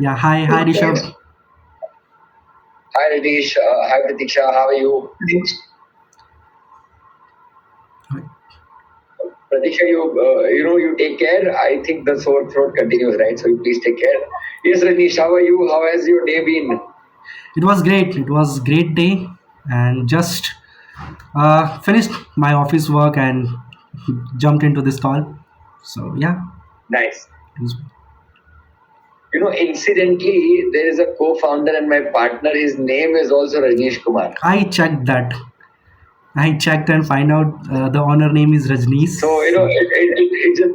Yeah, hi Thanks. Rishabh. Hi Ritesh. Hi Pratiksha. How are you? Pratiksha, you take care. I think the sore throat continues, right? So you please take care. Yes, Ranish, how are you? How has your day been? It was great. It was great day, and just finished my office work and jumped into this call. So yeah, Nice. it was, Incidentally, there is a co-founder and my partner. His name is also Rajneesh Kumar. I checked that. I checked and find out the owner name is Rajneesh. So So it just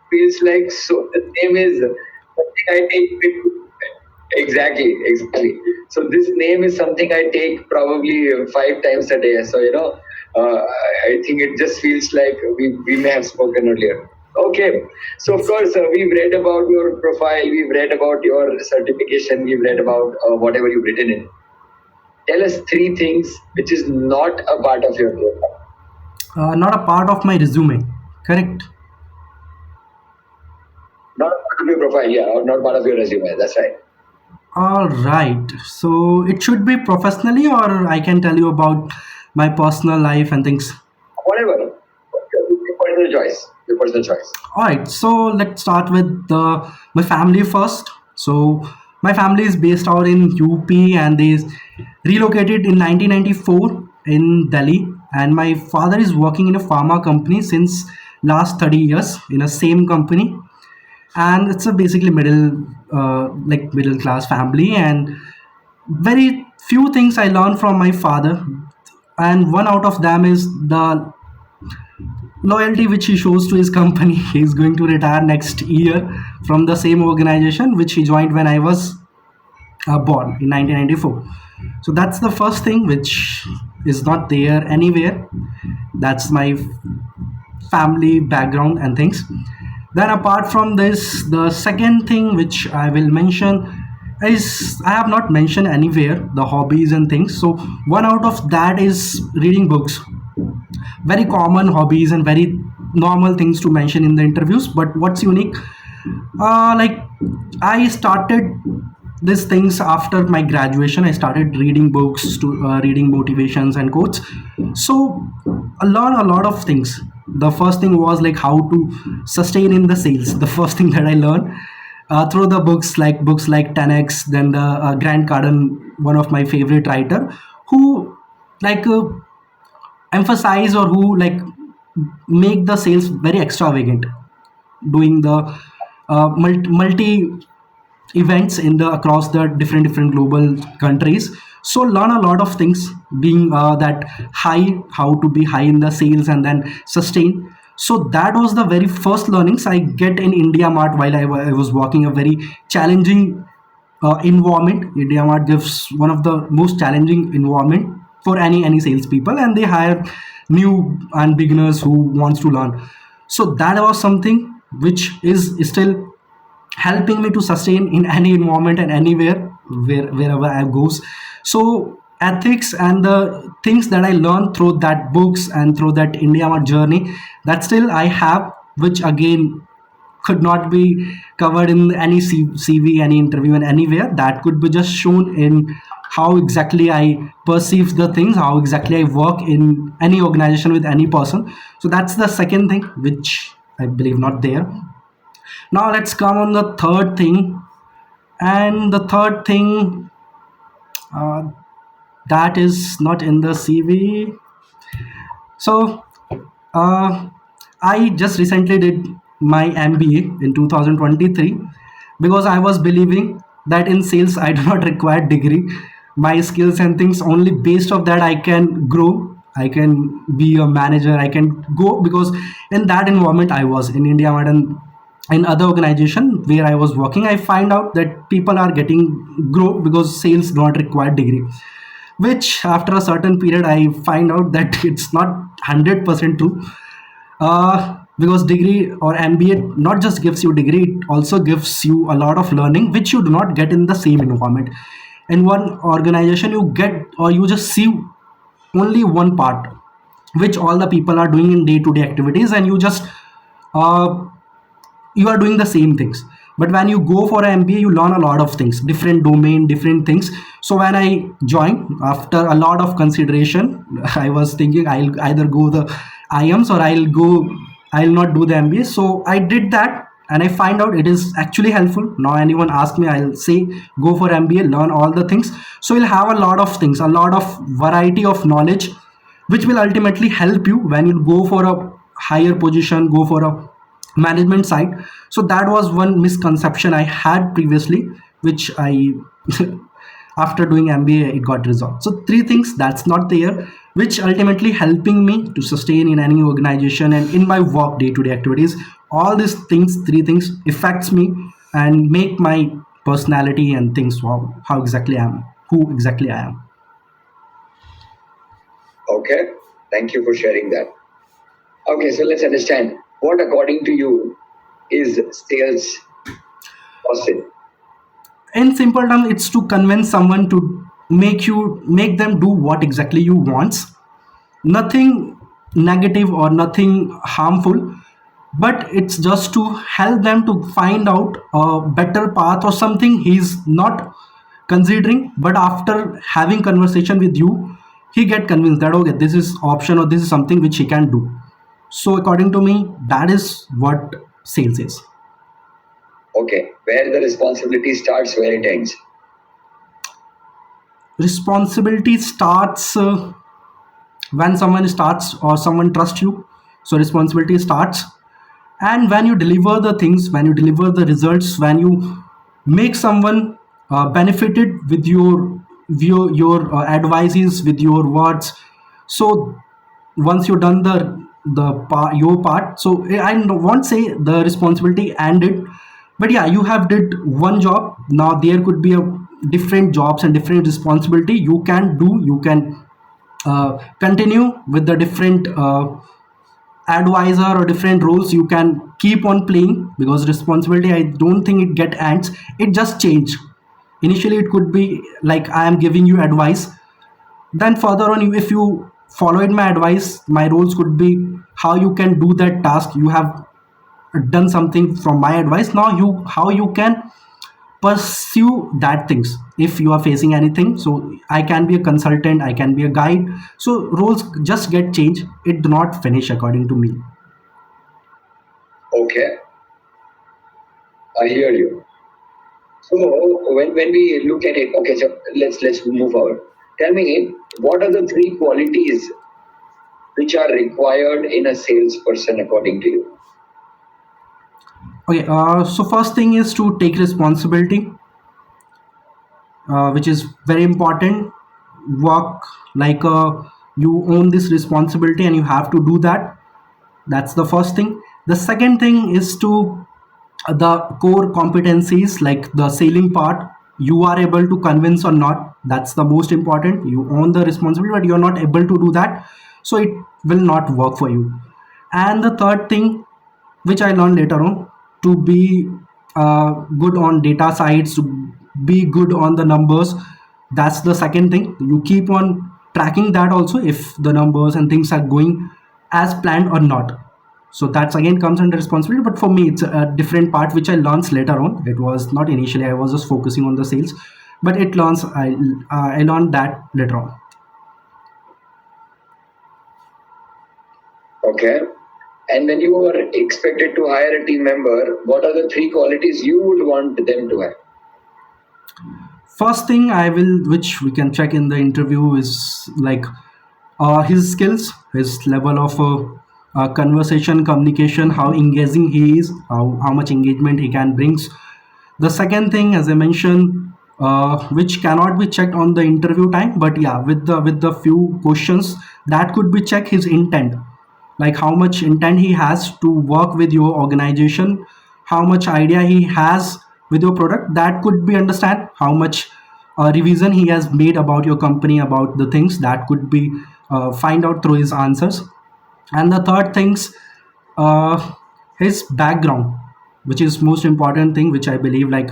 feels like so. The name is something I take with exactly. So this name is something I take probably 5 times a day. So I think it just feels like we may have spoken earlier. Okay, so of course we've read about your profile, we've read about your certification, we've read about whatever you've written in. Tell us three things which is not a part of your profile, not a part of my resume. Correct. not a part of your profile, yeah, or not part of your resume. That's right. All right. So it should be professionally, or I can tell you about my personal life and things. Whatever, your personal choice. Your personal choice. All right, so let's start with my family first. So my family is based out in UP, and they relocated in 1994 in Delhi. And my father is working in a pharma company since last 30 years in a same company, and it's a basically middle class family. And very few things I learned from my father, and one out of them is the loyalty which he shows to his company. He's going to retire next year from the same organization which he joined when I was born in 1994. So that's the first thing which is not there anywhere. That's my family background and things. Then apart from this, the second thing which I will mention is I have not mentioned anywhere the hobbies and things. So one out of that is reading books. Very common hobbies and very normal things to mention in the interviews, but what's unique, like I started these things after my graduation. I started reading books to reading motivations and quotes. So I learned a lot of things. The first thing was like how to sustain in the sales. The first thing that I learned through the books like 10x, then the Grant Cardone, one of my favorite writer, who like emphasize or who like make the sales very extravagant, doing the multi events in the across the different global countries. So learn a lot of things, being that high, how to be high in the sales and then sustain. So that was the very first learnings I get in India Mart while I was working a very challenging environment. India Mart gives one of the most challenging environment for any salespeople, and they hire new and beginners who wants to learn. So that was something which is still helping me to sustain in any environment and anywhere wherever I goes. So ethics and the things that I learned through that books and through that India Mart journey, that still I have, which again could not be covered in any CV, any interview, and anywhere. That could be just shown in how exactly I perceive the things, how exactly I work in any organization with any person. So that's the second thing, which I believe not there. Now let's come on the third thing, and the third thing that is not in the CV. So uh, I just recently did my MBA in 2023 because I was believing that in sales I do not require degree. My skills and things only based of that I can grow. I can be a manager. I can go because in that environment I was in India and in other organization where I was working, I find out that people are getting grow because sales do not require degree, which after a certain period I find out that it's not 100% true. Because degree or MBA not just gives you degree, it also gives you a lot of learning which you do not get in the same environment. In one organization you get or you just see only one part which all the people are doing in day-to-day activities, and you just uh, you are doing the same things. But when you go for an MBA, you learn a lot of things, different domain, different things. So when I joined, after a lot of consideration, I was thinking I'll either go the IMs or I'll not do the MBA. So I did that and I find out it is actually helpful. Now anyone ask me, I'll say go for MBA, learn all the things. So you'll have a lot of things, a lot of variety of knowledge, which will ultimately help you when you go for a higher position, go for a management side. So that was one misconception I had previously, which I after doing MBA it got resolved. So three things that's not there, which ultimately helping me to sustain in any organization and in my work day to day activities. All these things, three things affects me and make my personality and things, how exactly I am, who exactly I am. Okay, thank you for sharing that. Okay, so let's understand what, according to you, is sales gossip. In simple terms, it's to convince someone to make them do what exactly you want. Nothing negative or nothing harmful, but it's just to help them to find out a better path or something he's not considering, but after having conversation with you, he get convinced that okay, this is option or this is something which he can do. So according to me, that is what sales is. Okay, where the responsibility starts, where it ends. Responsibility starts when someone starts or someone trusts you. So responsibility starts, and when you deliver the things, when you deliver the results, when you make someone benefited with your advices, with your words. So once you've done your part, so I won't say the responsibility ended, but yeah, you have did one job. Now there could be a different jobs and different responsibility you can do. You can continue with the different advisor or different roles you can keep on playing, because responsibility, I don't think it get ends, it just change. Initially it could be like I am giving you advice, then further on, if you followed my advice, my roles could be how you can do that task. You have done something from my advice, now you how you can pursue that things. If you are facing anything, so I can be a consultant, I can be a guide. So roles just get changed, it do not finish according to me. Okay, I hear you. So when we look at it, okay, so let's move forward. Tell me, what are the three qualities which are required in a salesperson according to you? Okay, so first thing is to take responsibility, which is very important. Work like you own this responsibility and you have to do that. That's the first thing. The second thing is to the core competencies, like the selling part, you are able to convince or not. That's the most important. You own the responsibility, but you're not able to do that, so it will not work for you. And the third thing, which I learned later on, to be good on data sides, to be good on the numbers. That's the second thing. You keep on tracking that also, if the numbers and things are going as planned or not. So that's again comes under responsibility, but for me it's a different part which I learned later on. It was not initially, I was just focusing on the sales, but it learns I learned that later on. Okay. And when you are expected to hire a team member, what are the three qualities you would want them to have? First thing I will, which we can check in the interview, is like his skills, his level of conversation, communication, how engaging he is, how much engagement he can brings. The second thing, as I mentioned, which cannot be checked on the interview time, but yeah, with the few questions that could be check his intent, like how much intent he has to work with your organization, how much idea he has with your product. That could be understand how much revision he has made about your company, about the things that could be find out through his answers. And the third things, uh, his background, which is most important thing, which I believe, like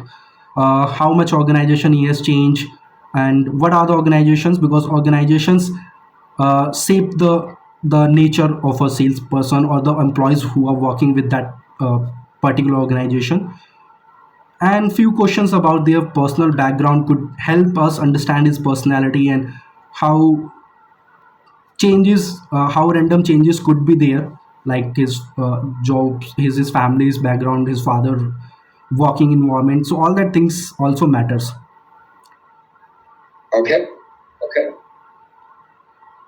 how much organization he has changed and what are the organizations, because organizations shape the nature of a salesperson or the employees who are working with that particular organization. and few questions about their personal background could help us understand his personality and how how random changes could be there, like his jobs, his family's background, his father working environment. So all that things also matters. Okay. Okay.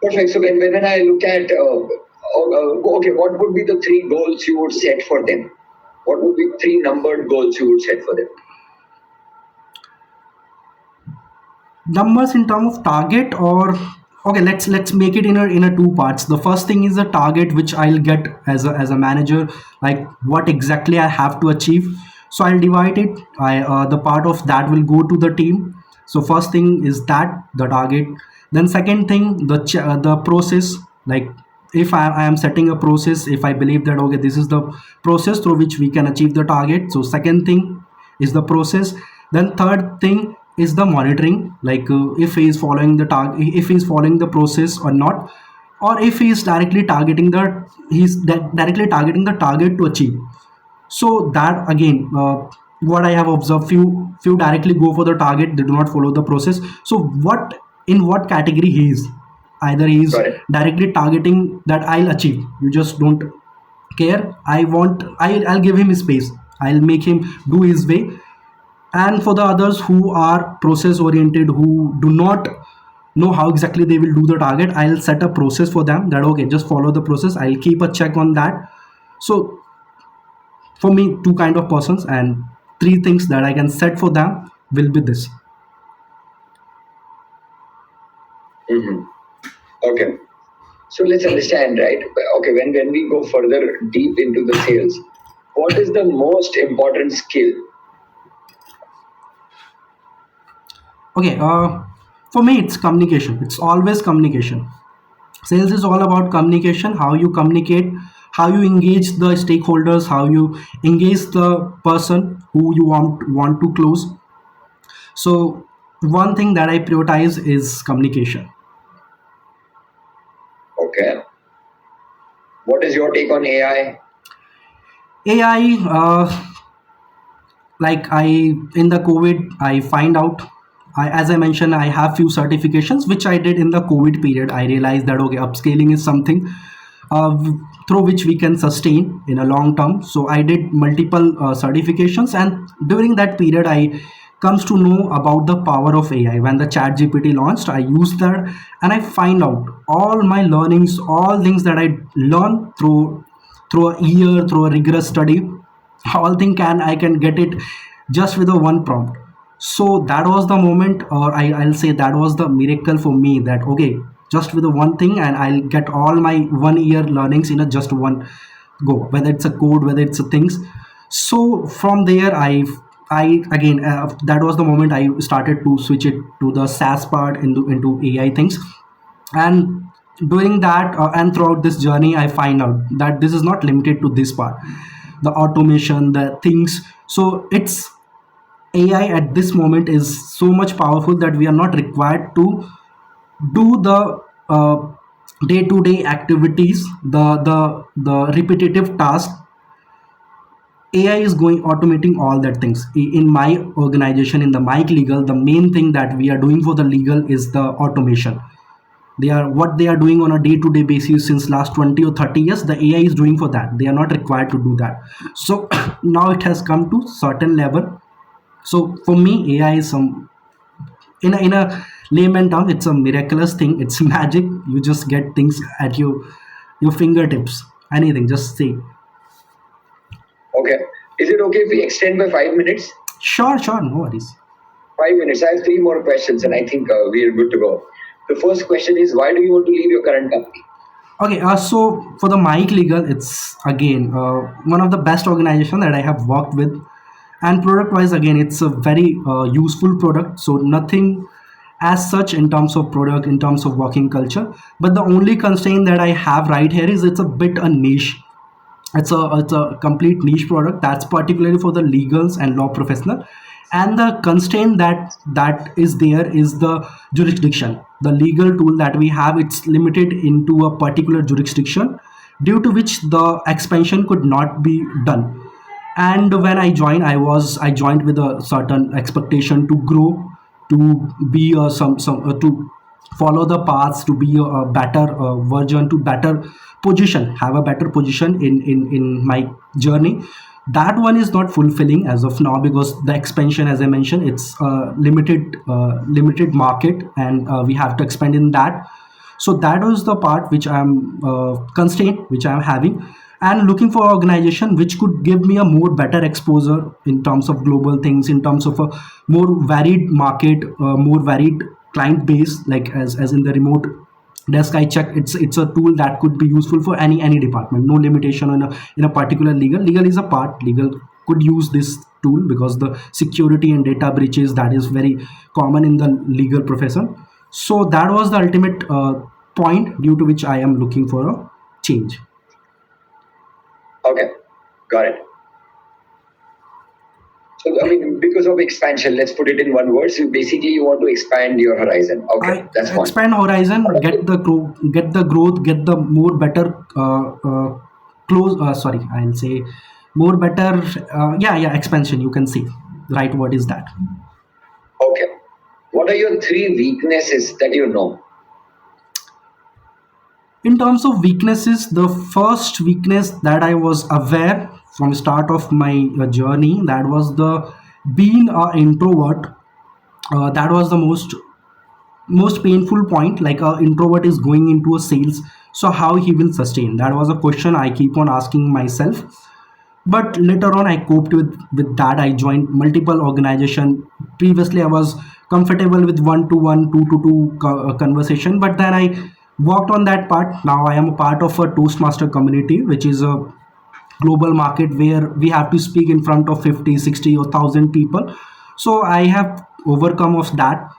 Perfect. So when I look at, okay, what would be the three goals you would set for them? What would be three numbered goals you would set for them? Numbers in terms of target, or okay, let's make it in a two parts. The first thing is the target which I'll get as a manager, like what exactly I have to achieve. So I'll divide it. The part of that will go to the team. So first thing is that the target. Then second thing, the process, like if I am setting a process, if I believe that okay, this is the process through which we can achieve the target. So second thing is the process. Then third thing is the monitoring, like if he is following the target, if he is following the process or not, or if he is directly targeting the target to achieve. So that again, what I have observed, few directly go for the target, they do not follow the process. So what category he is, either he is Got it. directly targeting that I'll achieve, you just don't care, I'll give him space, I'll make him do his way. And for the others who are process oriented, who do not know how exactly they will do the target, I'll set a process for them, that okay, just follow the process, I'll keep a check on that. So for me, two kind of persons, and three things that I can set for them will be this. Hmm. Okay. So let's understand, right? Okay, when we go further deep into the sales, what is the most important skill? Okay, for me it's communication, it's always communication. Sales is all about communication, how you communicate, how you engage the stakeholders, how you engage the person who you want to close. So one thing that I prioritize is communication. Okay. What is your take on AI? AI, like I in the COVID I find out, as I mentioned, I have few certifications which I did in the COVID period. I realized that okay, upscaling is something uh, through which we can sustain in a long term. So I did multiple certifications, and during that period I comes to know about the power of AI. When the chat gpt launched, I used that, and I find out all my learnings, all things that I learned through a year, through a rigorous study, all thing can I can get it just with a one prompt. So that was the moment, or I'll say that was the miracle for me, that okay, just with the one thing and I'll get all my 1 year learnings in a just one go, whether it's a code, whether it's a things. So from there I again, that was the moment I started to switch it to the SaaS part, into AI things. And during that, and throughout this journey, I find out that this is not limited to this part, the automation, the things. So it's AI at this moment is so much powerful that we are not required to do the day-to-day activities, the repetitive task. AI is going automating all that things. In my organization, in the Mike Legal, the main thing that we are doing for the legal is the automation. They are what they are doing on a day-to-day basis since last 20 or 30 years, the AI is doing for that. They are not required to do that. So now it has come to certain level. So for me, AI is some, in a layman term, it's a miraculous thing, it's magic. You just get things at your fingertips, anything, just say. Okay. Is it okay if we extend by 5 minutes? Sure, no worries. 5 minutes. I have three more questions, and I think we are good to go. The first question is, why do you want to leave your current company? Okay, so for the Mike Legal, it's again one of the best organization that I have worked with, and product wise, again, it's a very useful product. So nothing as such in terms of product, in terms of working culture. But the only constraint that I have right here is it's a bit a niche. It's a complete niche product that's particularly for the legals and law professional. And the constraint that is there is the jurisdiction. The legal tool that we have, it's limited into a particular jurisdiction, due to which the expansion could not be done. And when I joined with a certain expectation to grow, to be some to follow the paths, to be a better version, to better position, have a better position in my journey. That one is not fulfilling as of now, because the expansion, as I mentioned, it's a limited market, and we have to expand in that. So that was the part which I'm constraint which I'm having, and looking for organization which could give me a more better exposure in terms of global things, in terms of a more varied market, more varied client base, like as in the remote desk I check, it's a tool that could be useful for any department, no limitation on in a particular legal is a part. Legal could use this tool because the security and data breaches, that is very common in the legal profession. So that was the ultimate point due to which I am looking for a change. Okay, got it. So, I mean, because of expansion, let's put it in one word. So basically, you want to expand your horizon. Okay, I that's one. expand horizon, get the growth, get the more better close. Sorry, I'll say more better. Yeah, expansion. You can see. Right word is that. Okay. What are your three weaknesses that you know? In terms of weaknesses, the first weakness that I was aware from start of my journey, that was the being an introvert. That was the most painful point. Like a introvert is going into a sales, so how he will sustain, that was a question I keep on asking myself. But later on I coped with that. I joined multiple organization. Previously I was comfortable with one to one, two to two conversation, but then I worked on that part. Now I am a part of a Toastmaster community, which is a global market where we have to speak in front of 50, 60, or 1,000 people. So I have overcome of that.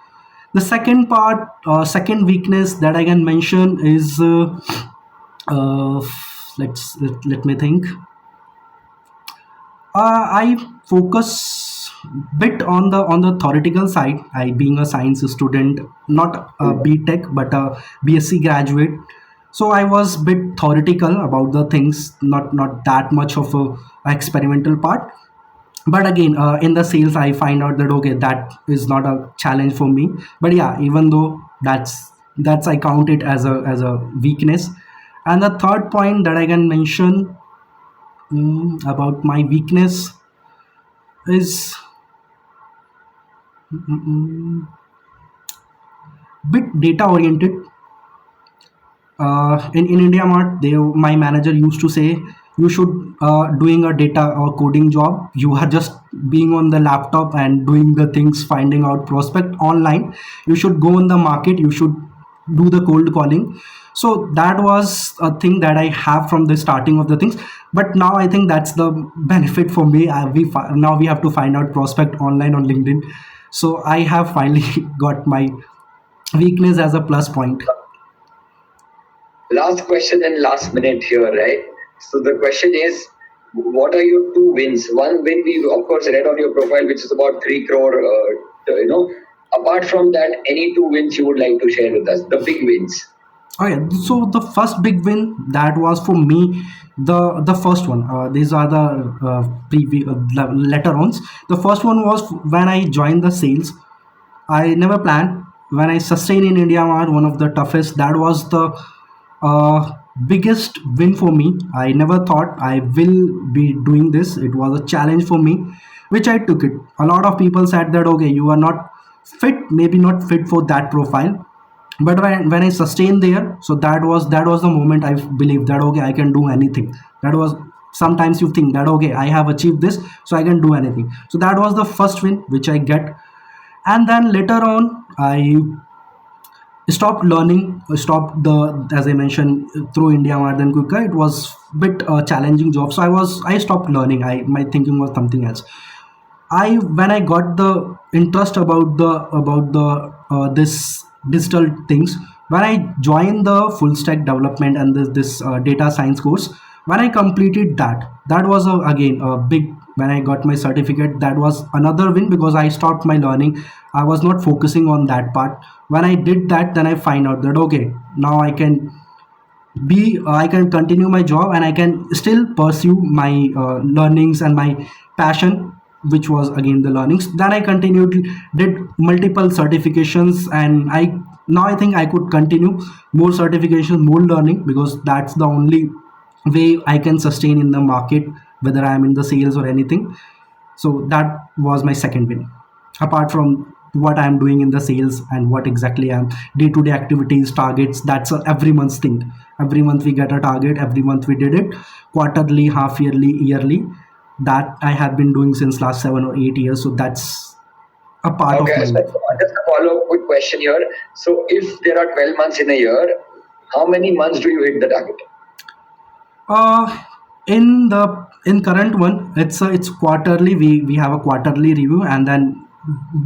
The second part, second weakness that I can mention is uh, let me think. I focus bit on the theoretical side. I, being a science student, not a B.Tech but a BSc graduate, so I was bit theoretical about the things, not that much of a experimental part. But again, in the sales I find out that okay, that is not a challenge for me. But yeah, even though that's I count it as a weakness. And the third point that I can mention, about my weakness is bit data oriented. In India Mart, my manager used to say, you should doing a data or coding job. You are just being on the laptop and doing the things, finding out prospect online. You should go on the market. You should do the cold calling. So that was a thing that I have from the starting of the things. But now I think that's the benefit for me. Now we have to find out prospect online on LinkedIn. So I have finally got my weakness as a plus point. Last question and last minute here, right? So the question is, what are your two wins? One win we of course read on your profile, which is about 3 crore. Apart from that, any two wins you would like to share with us? The big wins. Okay, so the first big win that was for me, the first one. These are the later ons. The first one was when I joined the sales. I never planned. When I sustained in India Mart, one of the toughest. That was the biggest win for me. I never thought I will be doing this. It was a challenge for me, which I took it. A lot of people said that okay, you are not fit, maybe not fit for that profile. But when I sustained there, so that was the moment I believed that okay, I can do anything. That was, sometimes you think that okay, I have achieved this, so I can do anything. So that was the first win which I get. And then later on I stopped learning, stopped the, as I mentioned, through India Mart than Quicker. It was bit challenging job, so I stopped learning. My thinking was something else. I When I got the interest about the this digital things, when I joined the full stack development and this data science course, when I completed that, that was again a big, when I got my certificate, that was another win because I stopped my learning. I was not focusing on that part. When I did that, then I find out that okay, now I can B, I can continue my job and I can still pursue my learnings and my passion, which was again the learnings. Then I continued, did multiple certifications, and I think I could continue more certifications, more learning, because that's the only way I can sustain in the market, whether I am in the sales or anything. So that was my second win, apart from what I'm doing in the sales and what exactly I'm day-to-day activities, targets. That's a every month's thing. Every month we get a target, every month we did it, quarterly, half yearly, yearly. That I have been doing since last 7 or 8 years, so that's a part of Okay, my so life. just a follow-up quick question here. So if there are 12 months in a year, how many months do you hit the target? Uh, in current one, it's quarterly. We have a quarterly review, and then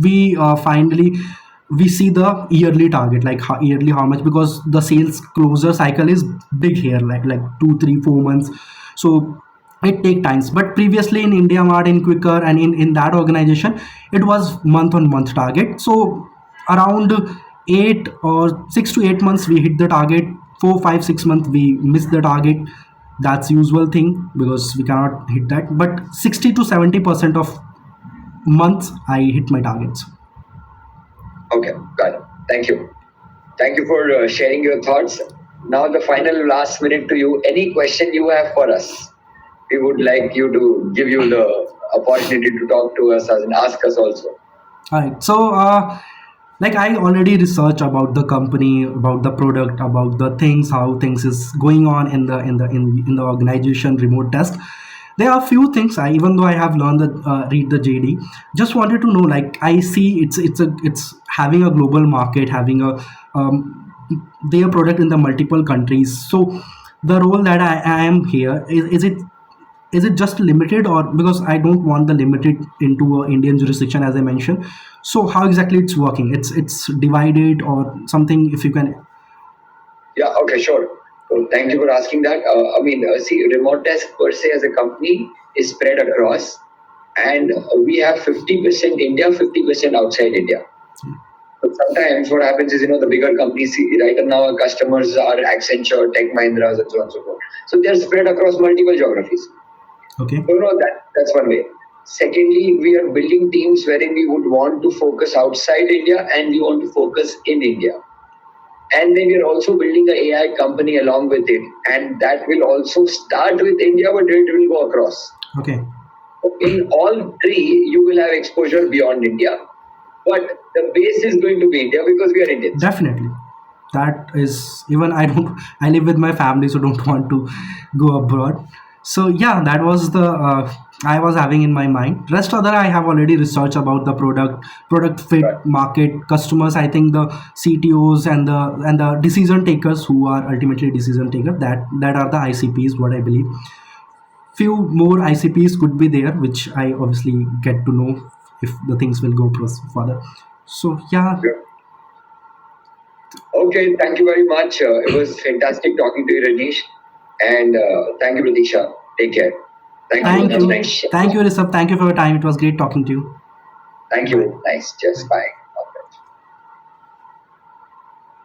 we finally we see the yearly target, like yearly how much, because the sales closure cycle is big here, like 2, 3, 4 months. So it take times. But previously in India Mart, in Quicker, and in that organization, it was month on month target. So around 8 or 6 to 8 months we hit the target. 4, 5, 6 months we miss the target. That's usual thing because we cannot hit that. But 60 to 70% of months I hit my targets. Okay, got it. Thank you. Thank you for sharing your thoughts. Now, the final last minute to you. Any question you have for us? We would like you to give you the opportunity to talk to us and ask us also. All right. So, like I already researched about the company, about the product, about the things, how things is going on in the organization remote desk. There are few things. Even though I have learned the read the JD, just wanted to know. Like I see, it's having a global market, having a their product in the multiple countries. So the role that I am here is it just limited, or because I don't want the limited into a Indian jurisdiction, as I mentioned. So how exactly it's working? It's divided or something, if you can. Yeah, okay, sure. So thank you for asking that. See, Remotedesk per se as a company is spread across, and we have 50% India, 50% outside India. So sometimes what happens is, the bigger companies, right now our customers are Accenture, Tech Mahindras, and so on and so forth. So they're spread across multiple geographies. Okay. That's one way. Secondly, we are building teams wherein we would want to focus outside India and we want to focus in India. And then we are also building an AI company along with it. And that will also start with India, but it will go across. Okay. In all three, you will have exposure beyond India. But the base is going to be India because we are Indians. Definitely. That is, even I live with my family, so don't want to go abroad. So yeah, that was the I was having in my mind. Rest other I have already researched about the product fit, Right. market, customers. I think the CTOs and the decision takers, who are ultimately decision taker, that are the ICPs, what I believe. Few more ICPs could be there, which I obviously get to know if the things will go further. So yeah. Yeah. Okay, thank you very much. It was fantastic talking to you, Rajneesh. And thank you, Pratisha. Take care. Thank you. Thank Have a you. nice. Thank you, Rishabh. Thank you for your time. It was great talking to you. Thank Bye. you. Nice. Just Bye. bye.